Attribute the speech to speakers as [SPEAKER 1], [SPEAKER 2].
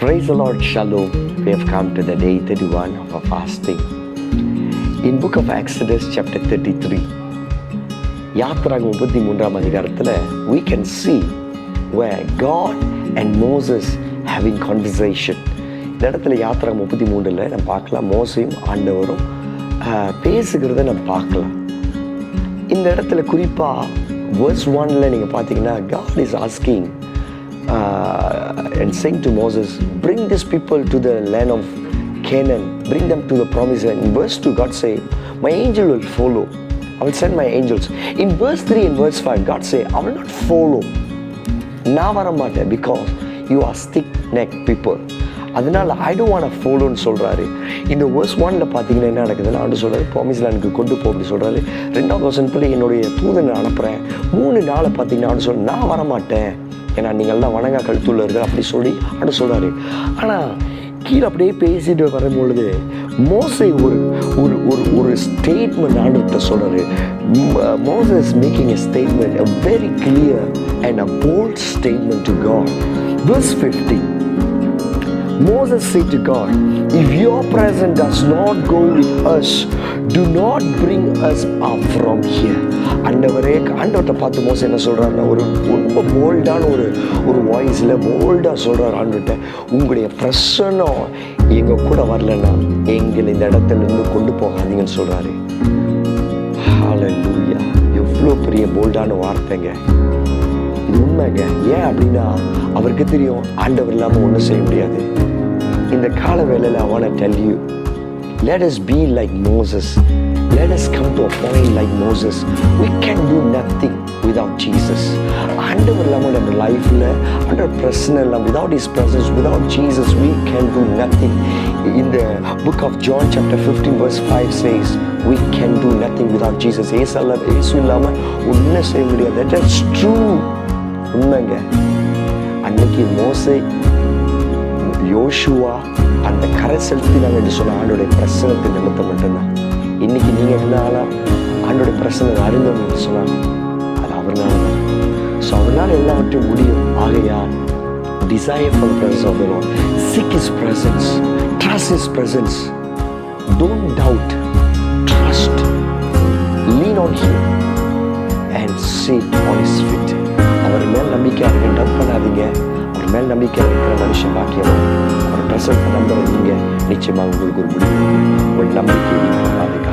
[SPEAKER 1] Praise the Lord, Shalom. We have come to the day 31 of our fasting. In book of Exodus chapter 33, யாத்திராகமம் 33ஆம் அதிகாரத்தில் we can see where God and Moses having conversation. இந்த இடத்துல யாத்திராகமம் 33ல் நம்ம பார்க்கலாம், மோசையும் ஆண்டவரும் பேசுகிறத நம்ம பார்க்கலாம். இந்த இடத்துல குறிப்பாக verse 1ல் நீங்கள் பார்த்தீங்கன்னா God is asking and saying to Moses, bring these people to the land of Canaan, bring them to the promised land. In verse 2, God say, my angel will follow. I will send my angels. In verse 3 and verse 5, God say, I will not follow. நான் வர மாட்டேன், because you are stick-necked people. அதனால I don't want to follow-ன்னு சொல்கிறாரு. இந்த verse 1ல் பார்த்தீங்கன்னா என்ன நடக்குதுன்னா, ஆண்டு சொல்கிறாரு ப்ராமிஸ் லேண்டுக்கு கொண்டு போ அப்படி சொல்கிறாரு. 2வது வசனத்தில் என்னுடைய தூதனை அனுப்புகிறேன். 3 நாளை பார்த்தீங்கன்னா ஆண்டு சொல்ல நான் வரமாட்டேன், ஏன்னா நீங்கள்லாம் வணங்கா கழுத்துள்ள இருக்கிற அப்படி சொல்லி ஆண்டு சொல்கிறாரு. ஆனால் கீழே அப்படியே பேசிட்டு வரும்பொழுது மோசே ஒரு ஒரு ஒரு ஒரு ஸ்டேட்மெண்ட் ஆண்டுகிட்ட சொல்கிறாரு. Moses making a statement, a very clear and a bold statement to God. Verse 15, Moses said to God, if your presence does not go with us, do not bring us up from here. ஆண்டவர்கிட்ட பார்த்து மோசே என்ன சொல்கிறாருன்னா, ஒரு ரொம்ப போல்டான ஒரு வாய்ஸில் போல்டாக சொல்கிறார் ஆண்டவர்கிட்ட, உங்களுடைய பிரசன்னம் எங்கள் கூட வரலன்னா எங்களை இந்த இடத்துலேருந்து கொண்டு போகாதீங்கன்னு சொல்கிறாரு. ஹல்லேலூயா! எவ்வளோ பெரிய போல்டான வார்த்தைங்க இது, உண்மைங்க. ஏன் அப்படின்னா அவருக்கு தெரியும் ஆண்டவர் இல்லாமல் ஒன்றும் செய்ய முடியாது. இந்த கால வேளையில் I want to tell you, let us be like Moses. Let us come to a point like Moses. We can do nothing without Jesus. ஆண்டவர் இல்லாமல் நம்ம லைஃப்பில் ஆண்டவர் பிரசன்னை இல்லாமல், without His presence, without Jesus, we can do nothing. In the book of John chapter 15 verse 5 says, we can do nothing without Jesus. இயேசு இல்லாமல் ஒன்றும் செய்ய முடியாது. That's true. உண்மைங்க. அன்னைக்கு மோசே யோசுவா அந்த கரை செலுத்தினாங்க என்று சொன்ன ஆண்டோடைய பிரசனத்தின் நிமித்தம் மட்டும்தான். இன்னைக்கு நீங்கள் என்னால ஆண்டோடைய பிரசனம் அறிந்தவங்க சொன்னார், அது அவர்னால தான். ஸோ அவர்னால எல்லாவற்றையும் முடியும். ஆகையால் desire for the presence of the Lord, seek His presence, trust His presence, don't doubt, trust, lean on Him and sit on His feet. அவர் மேல் நம்பிக்கை இருக்க, டப் பண்ணாதீங்க. அவர் மேல் நம்பிக்கை இருக்கிற மனுஷன் பாக்கியமா. அவர் பிரசனத்தை நம்புறீங்க, நிச்சயமாக உங்களுக்கு ஒரு முடிவு. உங்கள் நம்பிக்கை பாதுகாப்பு.